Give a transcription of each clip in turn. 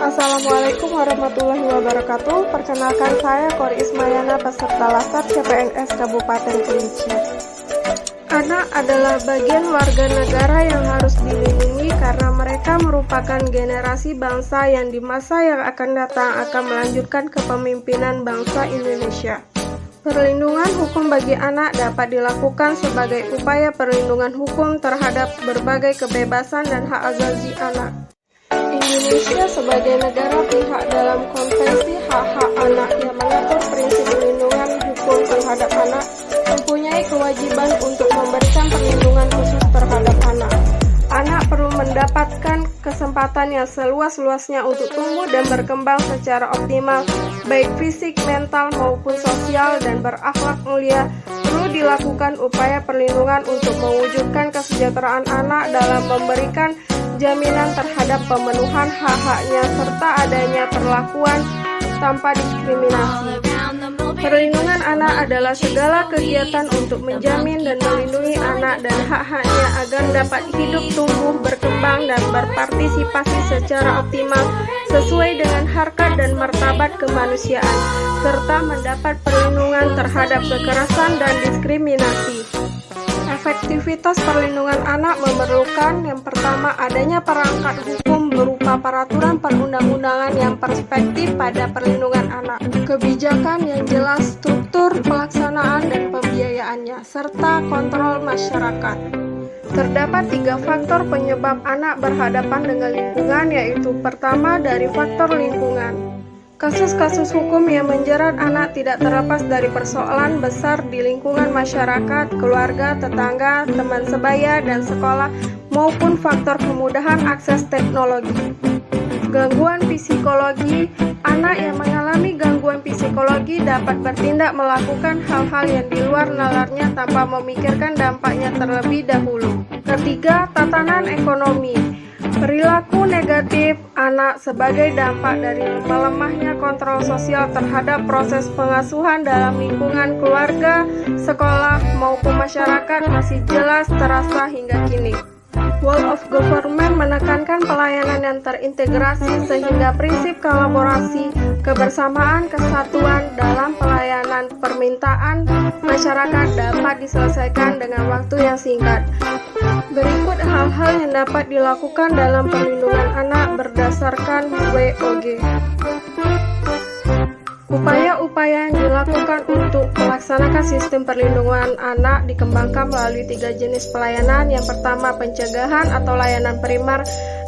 Assalamualaikum warahmatullahi wabarakatuh. Perkenalkan saya Kori Ismayana, peserta Laskar CPNS Kabupaten Kerinci. Anak adalah bagian warga negara yang harus dilindungi karena mereka merupakan generasi bangsa yang di masa yang akan datang akan melanjutkan kepemimpinan bangsa Indonesia. Perlindungan hukum bagi anak dapat dilakukan sebagai upaya perlindungan hukum terhadap berbagai kebebasan dan hak asasi anak. Indonesia sebagai negara pihak dalam Konvensi Hak-Hak Anak yang mengatur prinsip perlindungan hukum terhadap anak mempunyai kewajiban untuk memberikan perlindungan khusus terhadap anak. Anak perlu mendapatkan kesempatan yang seluas-luasnya untuk tumbuh dan berkembang secara optimal, baik fisik, mental, maupun sosial, dan berakhlak mulia. Perlu dilakukan upaya perlindungan untuk mewujudkan kesejahteraan anak dalam memberikan jaminan terhadap pemenuhan hak-haknya serta adanya perlakuan tanpa diskriminasi. Perlindungan anak adalah segala kegiatan untuk menjamin dan melindungi anak dan hak-haknya agar dapat hidup, tumbuh, berkembang, dan berpartisipasi secara optimal sesuai dengan harkat dan martabat kemanusiaan, serta mendapat perlindungan terhadap kekerasan dan diskriminasi. Efektivitas perlindungan anak memerlukan yang pertama adanya perangkat hukum berupa peraturan perundang-undangan yang perspektif pada perlindungan anak, kebijakan yang jelas, struktur pelaksanaan dan pembiayaannya, serta kontrol masyarakat. Terdapat 3 faktor penyebab anak berhadapan dengan lingkungan, yaitu pertama dari faktor lingkungan. Kasus-kasus hukum yang menjerat anak tidak terlepas dari persoalan besar di lingkungan masyarakat, keluarga, tetangga, teman sebaya, dan sekolah, maupun faktor kemudahan akses teknologi. Gangguan psikologi. Anak yang mengalami gangguan psikologi dapat bertindak melakukan hal-hal yang di luar nalarnya tanpa memikirkan dampaknya terlebih dahulu. Ketiga, tatanan ekonomi. Perilaku negatif anak sebagai dampak dari melemahnya kontrol sosial terhadap proses pengasuhan dalam lingkungan keluarga, sekolah, maupun masyarakat masih jelas terasa hingga kini. World of Government menekankan pelayanan yang terintegrasi sehingga prinsip kolaborasi, kebersamaan, kesatuan dalam pelayanan permintaan masyarakat dapat diselesaikan dengan waktu yang singkat. Berikut hal-hal yang dapat dilakukan dalam perlindungan anak berdasarkan WOG. Upaya-upaya yang dilakukan untuk melaksanakan sistem perlindungan anak dikembangkan melalui 3 jenis pelayanan. Yang pertama, pencegahan atau layanan primer.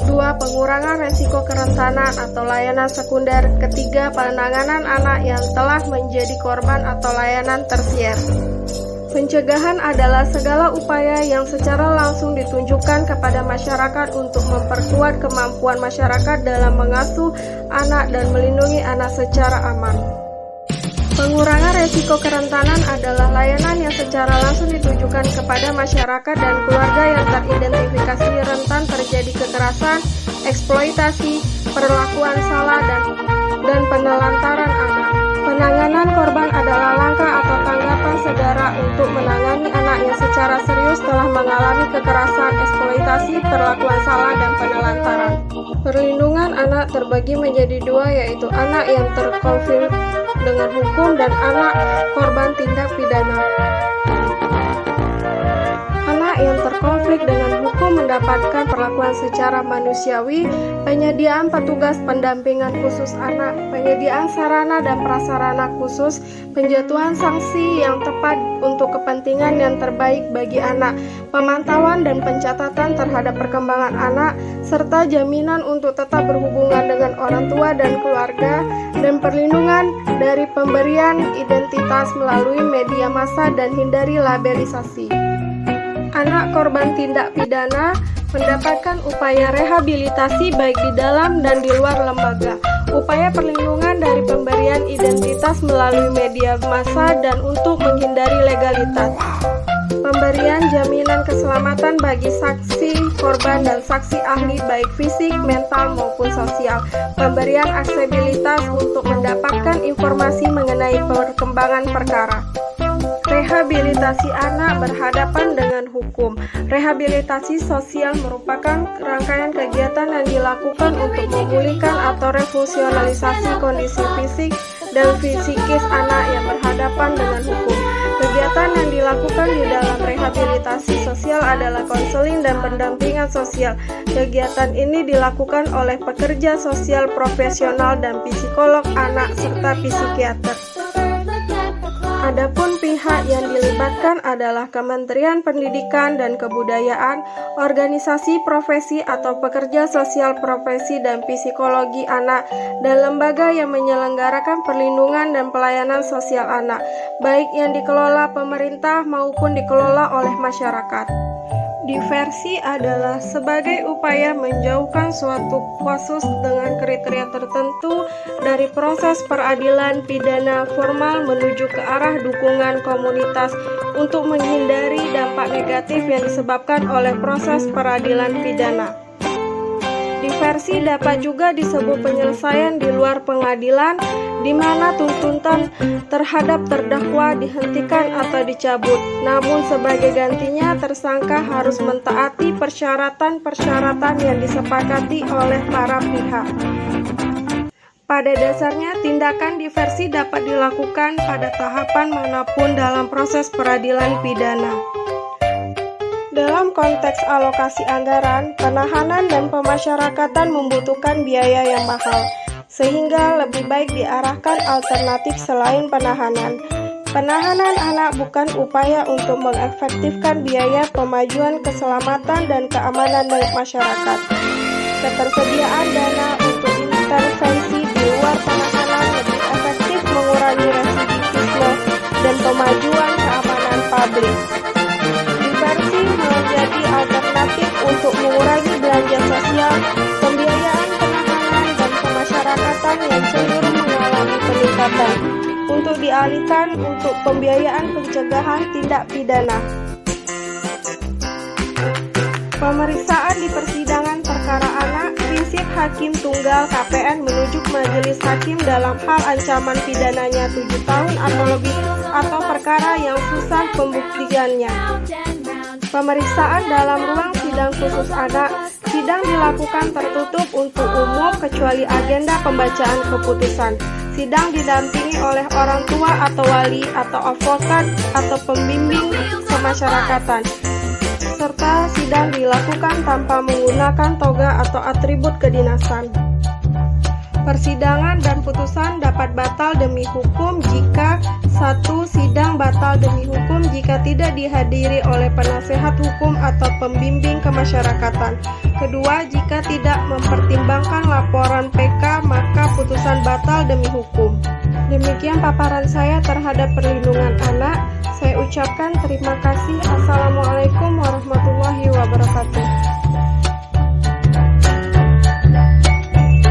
2. Pengurangan resiko kerentanan atau layanan sekunder. Ketiga, penanganan anak yang telah menjadi korban atau layanan tersier. Pencegahan adalah segala upaya yang secara langsung ditunjukkan kepada masyarakat untuk memperkuat kemampuan masyarakat dalam mengasuh anak dan melindungi anak secara aman. Pengurangan resiko kerentanan adalah layanan yang secara langsung ditujukan kepada masyarakat dan keluarga yang teridentifikasi rentan terjadi kekerasan, eksploitasi, perlakuan salah, dan penelantaran anak. Penanganan korban adalah langkah atau tanggapan segera untuk menangani anak yang secara serius telah mengalami kekerasan, eksploitasi, perlakuan salah, dan penelantaran. Perlindungan anak terbagi menjadi 2, yaitu anak yang terkonflik dengan hukum dan anak korban tindak pidana. Anak yang terkonflik dengan hukum mendapatkan perlakuan secara manusiawi, penyediaan petugas pendampingan khusus anak, penyediaan sarana dan prasarana khusus, penjatuhan sanksi yang tepat untuk kepentingan yang terbaik bagi anak, pemantauan dan pencatatan terhadap perkembangan anak, serta jaminan untuk tetap berhubungan dengan orang tua dan keluarga, dan perlindungan dari pemberian identitas melalui media massa dan hindari labelisasi. Anak korban tindak pidana mendapatkan upaya rehabilitasi baik di dalam dan di luar lembaga, upaya perlindungan dari pemberian identitas melalui media massa dan untuk menghindari legalitas, pemberian jaminan keselamatan bagi saksi, korban, dan saksi ahli baik fisik, mental, maupun sosial, pemberian aksesibilitas untuk mendapatkan informasi mengenai perkembangan perkara. Rehabilitasi anak berhadapan dengan hukum. Rehabilitasi sosial merupakan rangkaian kegiatan yang dilakukan untuk memulihkan atau refungsionalisasi kondisi fisik dan psikis anak yang berhadapan dengan hukum. Kegiatan yang dilakukan di dalam rehabilitasi sosial adalah konseling dan pendampingan sosial. Kegiatan ini dilakukan oleh pekerja sosial profesional dan psikolog anak serta psikiater. Adapun pihak yang dilibatkan adalah Kementerian Pendidikan dan Kebudayaan, organisasi profesi atau pekerja sosial profesi dan psikologi anak, dan lembaga yang menyelenggarakan perlindungan dan pelayanan sosial anak, baik yang dikelola pemerintah maupun dikelola oleh masyarakat. Diversi adalah sebagai upaya menjauhkan suatu kasus dengan kriteria tertentu dari proses peradilan pidana formal menuju ke arah dukungan komunitas untuk menghindari dampak negatif yang disebabkan oleh proses peradilan pidana. Diversi dapat juga disebut penyelesaian di luar pengadilan, di mana tuntutan terhadap terdakwa dihentikan atau dicabut. Namun sebagai gantinya tersangka harus mentaati persyaratan-persyaratan yang disepakati oleh para pihak. Pada dasarnya, tindakan diversi dapat dilakukan pada tahapan manapun dalam proses peradilan pidana. Dalam konteks alokasi anggaran, penahanan dan pemasyarakatan membutuhkan biaya yang mahal, sehingga lebih baik diarahkan alternatif selain penahanan. Penahanan anak bukan upaya untuk mengefektifkan biaya pemajuan keselamatan dan keamanan masyarakat. Ketersediaan dana untuk intervensi di luar penahanan lebih efektif mengurangi residivisme dan pemajuan keamanan publik. Diversi menjadi alternatif untuk mengurangi belanja sosial, pembiayaan penahanan dan pemasyarakatan yang cenderung mengalami peningkatan, untuk dialihkan untuk pembiayaan pencegahan tindak pidana. Pemeriksaan di persidangan perkara anak, prinsip hakim tunggal KPN menunjuk majelis hakim dalam hal ancaman pidananya 7 tahun atau lebih atau perkara yang susah pembuktiannya. Pemeriksaan dalam ruang sidang khusus anak, sidang dilakukan tertutup untuk umum kecuali agenda pembacaan keputusan. Sidang didampingi oleh orang tua atau wali atau advokat atau pembimbing kemasyarakatan, serta sidang dilakukan tanpa menggunakan toga atau atribut kedinasan. Persidangan dan putusan dapat batal demi hukum jika 1. Sidang batal demi hukum jika tidak dihadiri oleh penasehat hukum atau pembimbing kemasyarakatan. 2. Jika tidak mempertimbangkan laporan PK, maka putusan batal demi hukum. Demikian paparan saya terhadap perlindungan anak. Saya ucapkan terima kasih. Assalamualaikum warahmatullahi wabarakatuh.